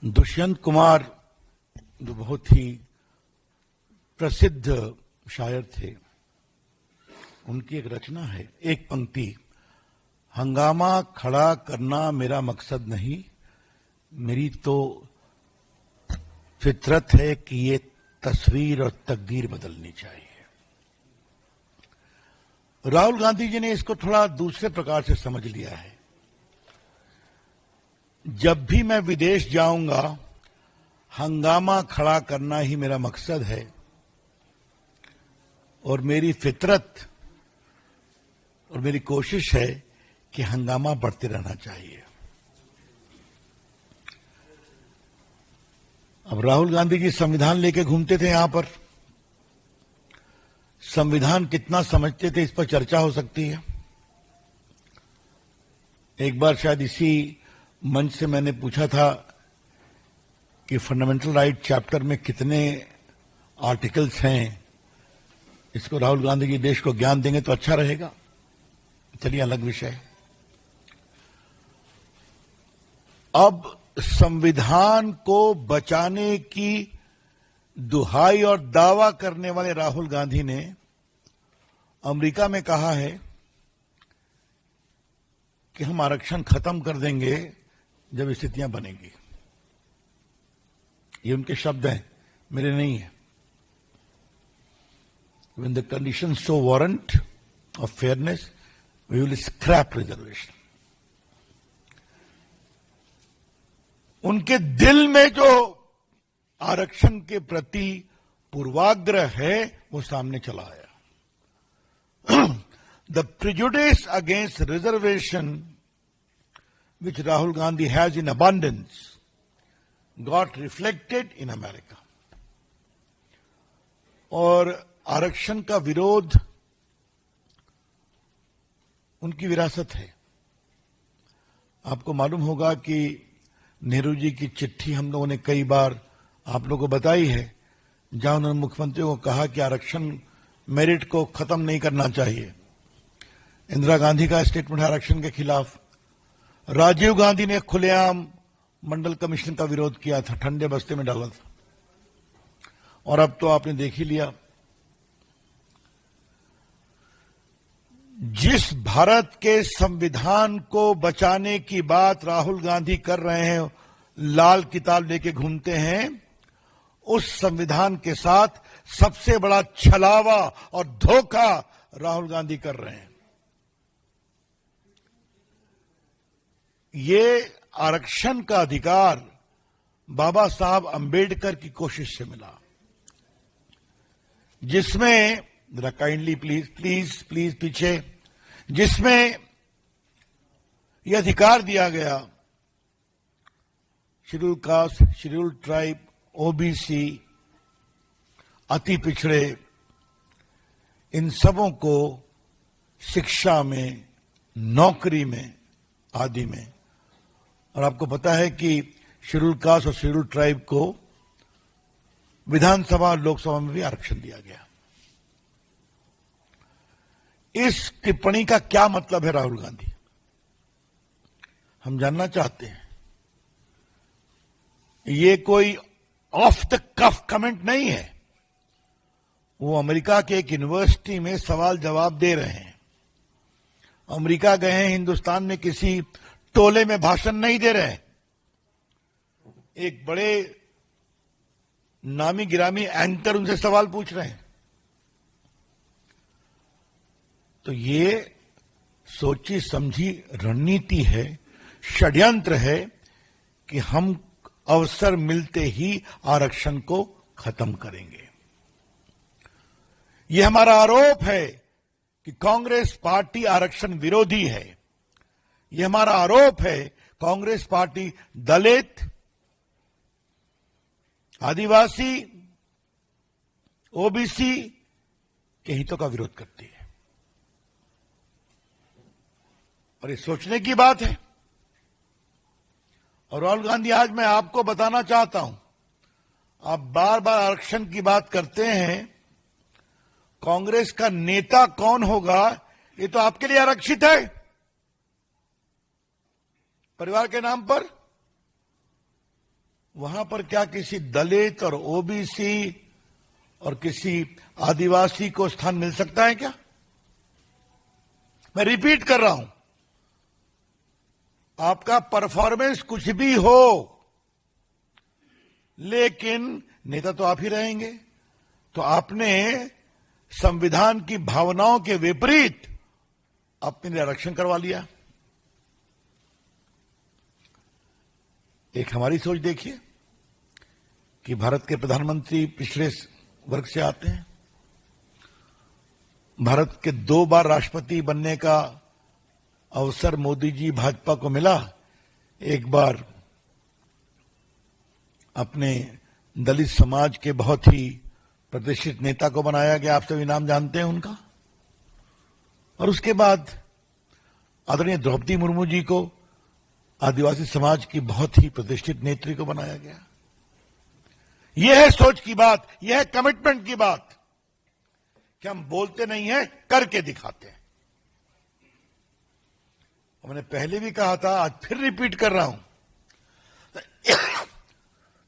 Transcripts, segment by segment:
दुष्यंत कुमार जो बहुत ही प्रसिद्ध शायर थे, उनकी एक रचना है, एक पंक्ति, हंगामा खड़ा करना मेरा मकसद नहीं, मेरी तो फितरत है कि ये तस्वीर और तकदीर बदलनी चाहिए। राहुल गांधी जी ने इसको थोड़ा दूसरे प्रकार से समझ लिया है। जब भी मैं विदेश जाऊंगा, हंगामा खड़ा करना ही मेरा मकसद है और मेरी फितरत और मेरी कोशिश है कि हंगामा बढ़ते रहना चाहिए। अब राहुल गांधी जी संविधान लेके घूमते थे यहां पर। संविधान कितना समझते थे, इस पर चर्चा हो सकती है। एक बार शायद इसी मंच से मैंने पूछा था कि फंडामेंटल राइट चैप्टर में कितने आर्टिकल्स हैं, इसको राहुल गांधी जी देश को ज्ञान देंगे तो अच्छा रहेगा। चलिए, अलग विषय। अब संविधान को बचाने की दुहाई और दावा करने वाले राहुल गांधी ने अमेरिका में कहा है कि हम आरक्षण खत्म कर देंगे जब स्थितियां बनेंगी। ये उनके शब्द हैं, मेरे नहीं है। When the conditions so warrant of fairness, we will scrap reservation. उनके दिल में जो आरक्षण के प्रति पूर्वाग्रह है वो सामने चला आया। The prejudice against reservation which Rahul Gandhi has in abundance got reflected in America. और आरक्षण का विरोध उनकी विरासत है। आपको मालूम होगा कि नेहरू जी की चिट्ठी हम लोगों ने कई बार आप लोगों को बताई है, जहां उन्होंने मुख्यमंत्रियों को कहा कि आरक्षण मेरिट को खत्म नहीं करना चाहिए। इंदिरा गांधी का स्टेटमेंट है आरक्षण के खिलाफ। राजीव गांधी ने खुलेआम मंडल कमीशन का विरोध किया था, ठंडे बस्ते में डाला था। और अब तो आपने देख ही लिया, जिस भारत के संविधान को बचाने की बात राहुल गांधी कर रहे हैं, लाल किताब लेके घूमते हैं, उस संविधान के साथ सबसे बड़ा छलावा और धोखा राहुल गांधी कर रहे हैं। ये आरक्षण का अधिकार बाबा साहब अंबेडकर की कोशिश से मिला, जिसमें जरा काइंडली प्लीज पीछे, जिसमें यह अधिकार दिया गया schedule caste, schedule tribe, OBC, अति पिछड़े, इन सबों को शिक्षा में, नौकरी में आदि में। और आपको पता है कि शेड्यूल कास्ट और शेड्यूल ट्राइब को विधानसभा और लोकसभा में भी आरक्षण दिया गया। इस टिप्पणी का क्या मतलब है राहुल गांधी, हम जानना चाहते हैं। ये कोई ऑफ द कफ कमेंट नहीं है। वो अमेरिका के एक यूनिवर्सिटी में सवाल जवाब दे रहे हैं। अमेरिका गए हैं, हिंदुस्तान में किसी टोले में भाषण नहीं दे रहे हैं। एक बड़े नामी गिरामी एंकर उनसे सवाल पूछ रहे हैं। तो ये सोची समझी रणनीति है, षड्यंत्र है कि हम अवसर मिलते ही आरक्षण को खत्म करेंगे। ये हमारा आरोप है कि कांग्रेस पार्टी आरक्षण विरोधी है। ये हमारा आरोप है कांग्रेस पार्टी दलित, आदिवासी, ओबीसी के हितों का विरोध करती है। और ये सोचने की बात है। और राहुल गांधी, आज मैं आपको बताना चाहता हूं, आप बार बार आरक्षण की बात करते हैं। कांग्रेस का नेता कौन होगा, ये तो आपके लिए आरक्षित है, परिवार के नाम पर। वहां पर क्या किसी दलित और ओबीसी और किसी आदिवासी को स्थान मिल सकता है क्या? मैं रिपीट कर रहा हूं, आपका परफॉर्मेंस कुछ भी हो, लेकिन नेता तो आप ही रहेंगे। तो आपने संविधान की भावनाओं के विपरीत अपने आरक्षण करवा लिया। एक हमारी सोच देखिए कि भारत के प्रधानमंत्री पिछड़े वर्ग से आते हैं, भारत के 2 बार राष्ट्रपति बनने का अवसर मोदी जी भाजपा को मिला। एक बार अपने दलित समाज के बहुत ही प्रतिष्ठित नेता को बनाया गया, आप सभी नाम जानते हैं उनका। और उसके बाद आदरणीय द्रौपदी मुर्मू जी को आदिवासी समाज की बहुत ही प्रतिष्ठित नेत्री को बनाया गया। यह है सोच की बात, यह है कमिटमेंट की बात कि हम बोलते नहीं हैं, करके दिखाते हैं। मैंने पहले भी कहा था, आज फिर रिपीट कर रहा हूं,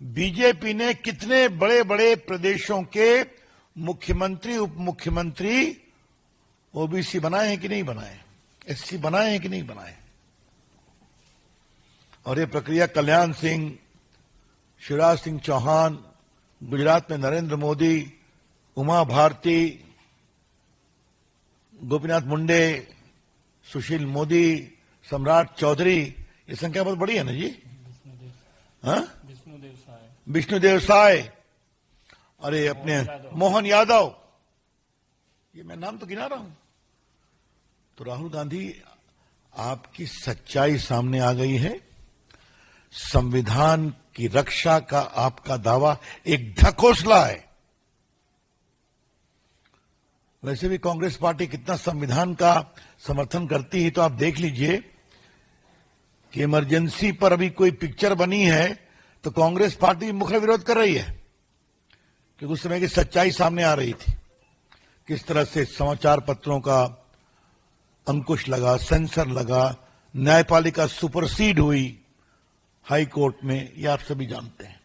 बीजेपी ने कितने बड़े बड़े प्रदेशों के मुख्यमंत्री, उप मुख्यमंत्री ओबीसी बनाए हैं कि नहीं बनाए, एससी बनाए हैं कि नहीं बनाए। और ये प्रक्रिया कल्याण सिंह, शिवराज सिंह चौहान, गुजरात में नरेंद्र मोदी, उमा भारती, गोपीनाथ मुंडे, सुशील मोदी, सम्राट चौधरी, ये संख्या बहुत बड़ी है ना जी। विष्णुदेव साय, अरे अपने मोहन यादव, ये मैं नाम तो गिना रहा हूं। तो राहुल गांधी, आपकी सच्चाई सामने आ गई है। संविधान की रक्षा का आपका दावा एक ढकोसला है। वैसे भी कांग्रेस पार्टी कितना संविधान का समर्थन करती है, तो आप देख लीजिए कि इमरजेंसी पर अभी कोई पिक्चर बनी है तो कांग्रेस पार्टी मुख्य विरोध कर रही है, क्योंकि उस समय की सच्चाई सामने आ रही थी। किस तरह से समाचार पत्रों का अंकुश लगा, सेंसर लगा, न्यायपालिका सुपरसीड हुई हाई कोर्ट में, ये आप सभी जानते हैं।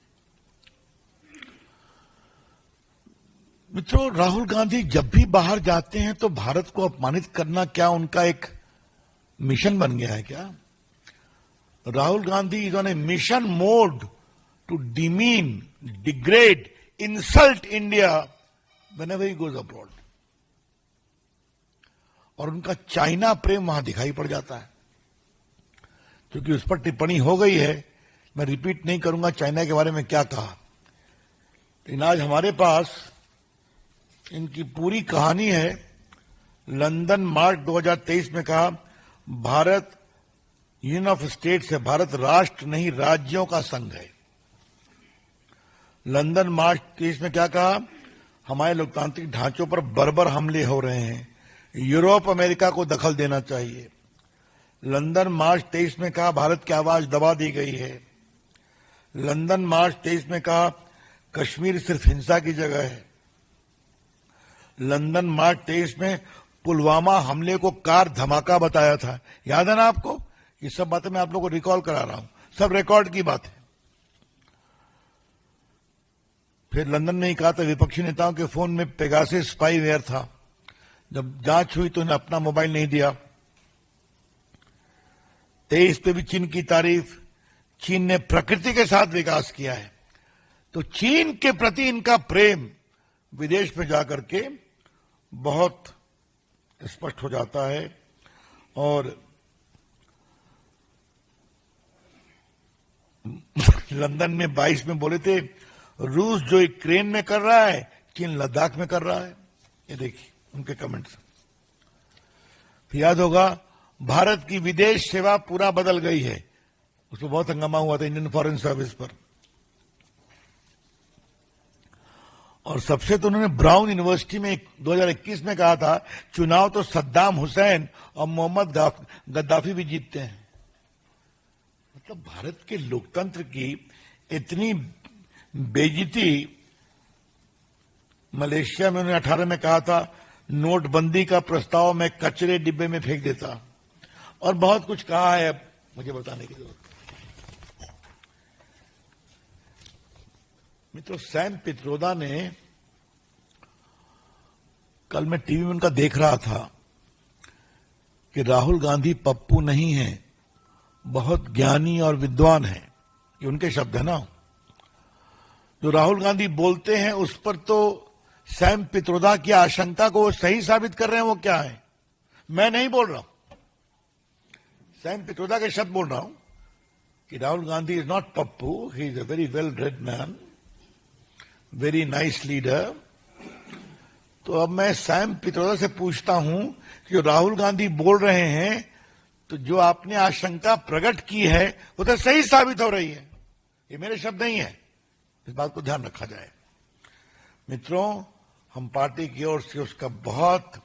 मित्रों, राहुल गांधी जब भी बाहर जाते हैं तो भारत को अपमानित करना क्या उनका एक मिशन बन गया है क्या? Rahul Gandhi is on a mission mode to demean, degrade, insult India whenever he goes abroad. और उनका चाइना प्रेम वहां दिखाई पड़ जाता है, क्योंकि उस पर टिप्पणी हो गई है। मैं रिपीट नहीं करूंगा चाइना के बारे में क्या कहा, लेकिन आज हमारे पास इनकी पूरी कहानी है। लंदन मार्च 2023 में कहा, भारत यूनियन ऑफ स्टेट्स है, भारत राष्ट्र नहीं राज्यों का संघ है। लंदन मार्च 23 में क्या कहा, हमारे लोकतांत्रिक ढांचों पर बर्बर हमले हो रहे हैं, यूरोप अमेरिका को दखल देना चाहिए। लंदन मार्च 23 में कहा, भारत की आवाज दबा दी गई है। लंदन मार्च 23 में कहा, कश्मीर सिर्फ हिंसा की जगह है। लंदन मार्च 23 में पुलवामा हमले को कार धमाका बताया था, याद है ना आपको? ये सब बातें मैं आप लोगों को रिकॉल करा रहा हूं, सब रिकॉर्ड की बात है। फिर लंदन ने ही कहा था विपक्षी नेताओं के फोन में पेगासस स्पाईवेयर था, जब जांच हुई तो उन्हें अपना मोबाइल नहीं दिया। 23 पे भी चीन की तारीफ, चीन ने प्रकृति के साथ विकास किया है। तो चीन के प्रति इनका प्रेम विदेश में जाकर के बहुत स्पष्ट हो जाता है। और लंदन में 22 में बोले थे, रूस जो यूक्रेन में कर रहा है, चीन लद्दाख में कर रहा है। ये देखिए उनके कमेंट्स। फिर याद होगा, भारत की विदेश सेवा पूरा बदल गई है, उस पर बहुत हंगामा हुआ था इंडियन फॉरेन सर्विस पर। और सबसे तो उन्होंने ब्राउन यूनिवर्सिटी में 2021 में कहा था, चुनाव तो सद्दाम हुसैन और मोहम्मद गद्दाफी भी जीतते हैं। मतलब भारत के लोकतंत्र की इतनी बेइज्जती। मलेशिया में उन्होंने 18 में कहा था, नोटबंदी का प्रस्ताव मैं कचरे डिब्बे में फेंक देता। और बहुत कुछ कहा है, अब मुझे बताने की जरूरत। मित्रों, सैम पित्रोदा ने, कल मैं टीवी में उनका देख रहा था कि राहुल गांधी पप्पू नहीं है, बहुत ज्ञानी और विद्वान है। ये उनके शब्द है ना। जो राहुल गांधी बोलते हैं उस पर तो सैम पित्रोदा की आशंका को सही साबित कर रहे हैं। वो क्या है, मैं नहीं बोल रहा हूं, सैम पित्रोदा के शब्द बोल रहा हूं कि Rahul Gandhi is not Pappu, he is a very well read man, very nice leader. तो अब मैं सैम पित्रोदा से पूछता हूं कि जो राहुल गांधी बोल रहे हैं, तो जो आपने आशंका प्रकट की है वो तो सही साबित हो रही है। ये मेरे शब्द नहीं है, इस बात को ध्यान रखा जाए। मित्रों, हम पार्टी की ओर से उसका बहुत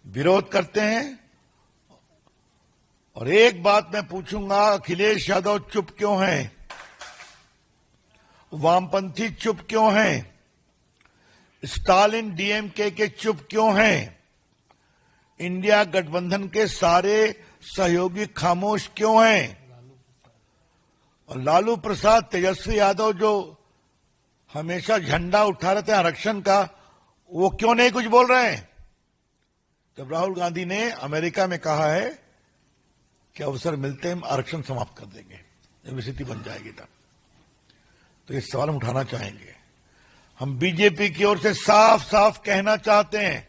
विरोध करते हैं। और एक बात मैं पूछूंगा, अखिलेश यादव चुप क्यों हैं? वामपंथी चुप क्यों हैं? स्टालिन डीएमके के चुप क्यों हैं? इंडिया गठबंधन के सारे सहयोगी खामोश क्यों हैं? और लालू प्रसाद, तेजस्वी यादव जो हमेशा झंडा उठा रहे थे आरक्षण का, वो क्यों नहीं कुछ बोल रहे हैं? जब राहुल गांधी ने अमेरिका में कहा है कि अवसर मिलते हम आरक्षण समाप्त कर देंगे, जब स्थिति बन जाएगी तब, तो ये सवाल हम उठाना चाहेंगे। हम बीजेपी की ओर से साफ साफ कहना चाहते हैं,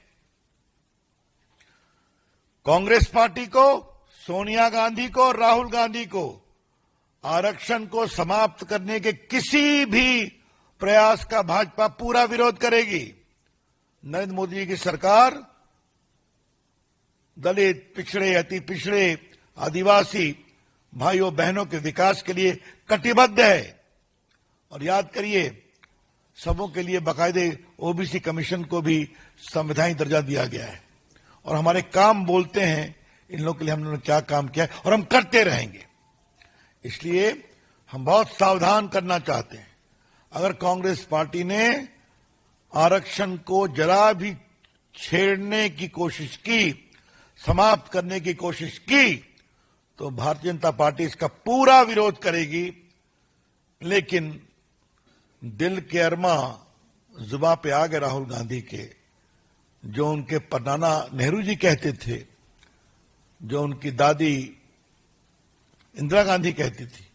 कांग्रेस पार्टी को, सोनिया गांधी को, राहुल गांधी को आरक्षण को समाप्त करने के किसी भी प्रयास का भाजपा पूरा विरोध करेगी। नरेंद्र मोदी जी की सरकार दलित, पिछड़े, अति पिछड़े, आदिवासी भाइयों बहनों के विकास के लिए कटिबद्ध है। और याद करिए, सबों के लिए बाकायदे ओबीसी कमीशन को भी संवैधानिक दर्जा दिया गया है। और हमारे काम बोलते हैं इन लोगों के लिए हमने क्या काम किया है और हम करते रहेंगे। इसलिए हम बहुत सावधान करना चाहते हैं। अगर कांग्रेस पार्टी ने आरक्षण को जरा भी छेड़ने की कोशिश की, समाप्त करने की कोशिश की, तो भारतीय जनता पार्टी इसका पूरा विरोध करेगी। लेकिन दिल के अरमा जुबां पे आ गए राहुल गांधी के, जो उनके परनाना नेहरू जी कहते थे, जो उनकी दादी इंदिरा गांधी कहती थी,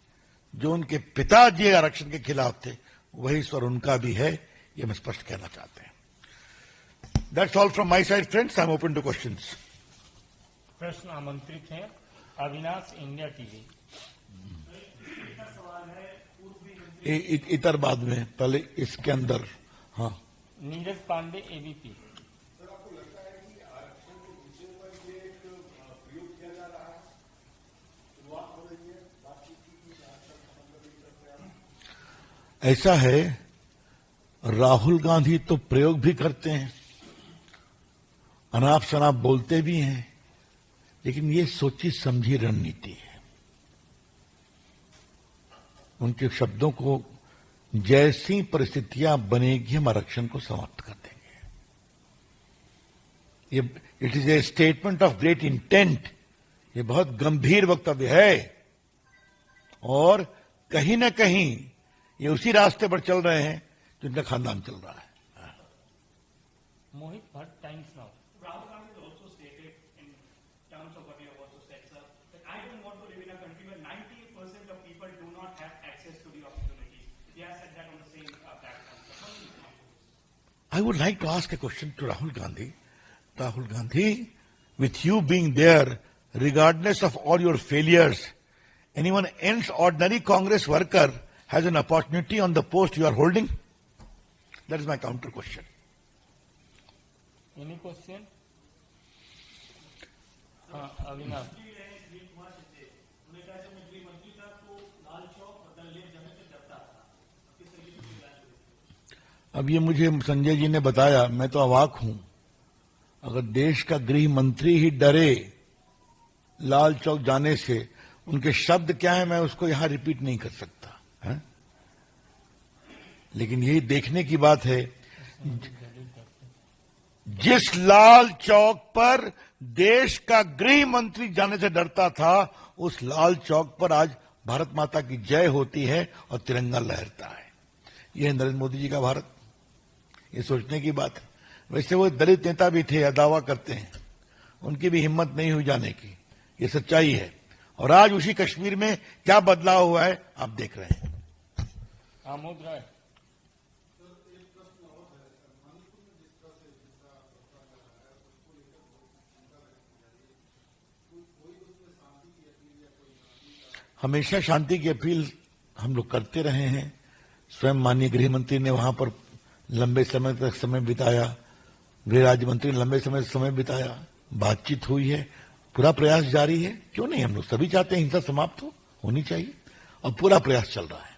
जो उनके पिताजी आरक्षण के खिलाफ थे, वही स्वर उनका भी है, ये मैं स्पष्ट कहना चाहते हैं। That's all from my side friends, I am open two questions. प्रश्न आमंत्रित हैं अविनाश, इंडिया टीवी। इतर बाद में, पहले इसके अंदर। हाँ, नीरज पांडे, एबीपी। ऐसा है, राहुल गांधी तो प्रयोग भी करते हैं, अनाप शनाप बोलते भी हैं, लेकिन ये सोची समझी रणनीति है। उनके शब्दों को जैसी परिस्थितियां बनेगी हम आरक्षण को समाप्त कर देंगे। ये it is a statement of great intent, ये बहुत गंभीर वक्तव्य है। और कहीं न कहीं ये उसी रास्ते पर चल रहे हैं जो इनका खानदान चल रहा है। Mohit Bhatt, Times Now. Rahul Gandhi has also stated in terms of what you have also said, sir, that I don't want to live in a country where 90% of people do not have access to the opportunities. He has said that on the same platform. I would like to ask a question to Rahul Gandhi. Rahul Gandhi, with you being there, regardless of all your failures, anyone else, ordinary Congress worker, has an opportunity on the post you are holding? That is my counter question. Any question? Avinash. अब ये मुझे संजय जी ने बताया, मैं तो अवाक हूं। अगर देश का गृह मंत्री ही डरे लाल चौक जाने से, उनके शब्द क्या है मैं उसको यहां रिपीट नहीं कर सकता है? लेकिन यही देखने की बात है, जिस लाल चौक पर देश का गृह मंत्री जाने से डरता था, उस लाल चौक पर आज भारत माता की जय होती है और तिरंगा लहरता है। ये है नरेंद्र मोदी जी का भारत। ये सोचने की बात है। वैसे वो दलित नेता भी थे या दावा करते हैं, उनकी भी हिम्मत नहीं हुई जाने की। ये सच्चाई है। और आज उसी कश्मीर में क्या बदलाव हुआ है आप देख रहे हैं। आमोद राय। हमेशा शांति की अपील हम लोग करते रहे हैं। स्वयं माननीय गृह मंत्री ने वहां पर लंबे समय तक समय बिताया, गृह राज्य मंत्री ने लंबे समय बिताया, बातचीत हुई है, पूरा प्रयास जारी है। क्यों नहीं, हम लोग सभी चाहते हैं हिंसा समाप्त होनी चाहिए और पूरा प्रयास चल रहा है।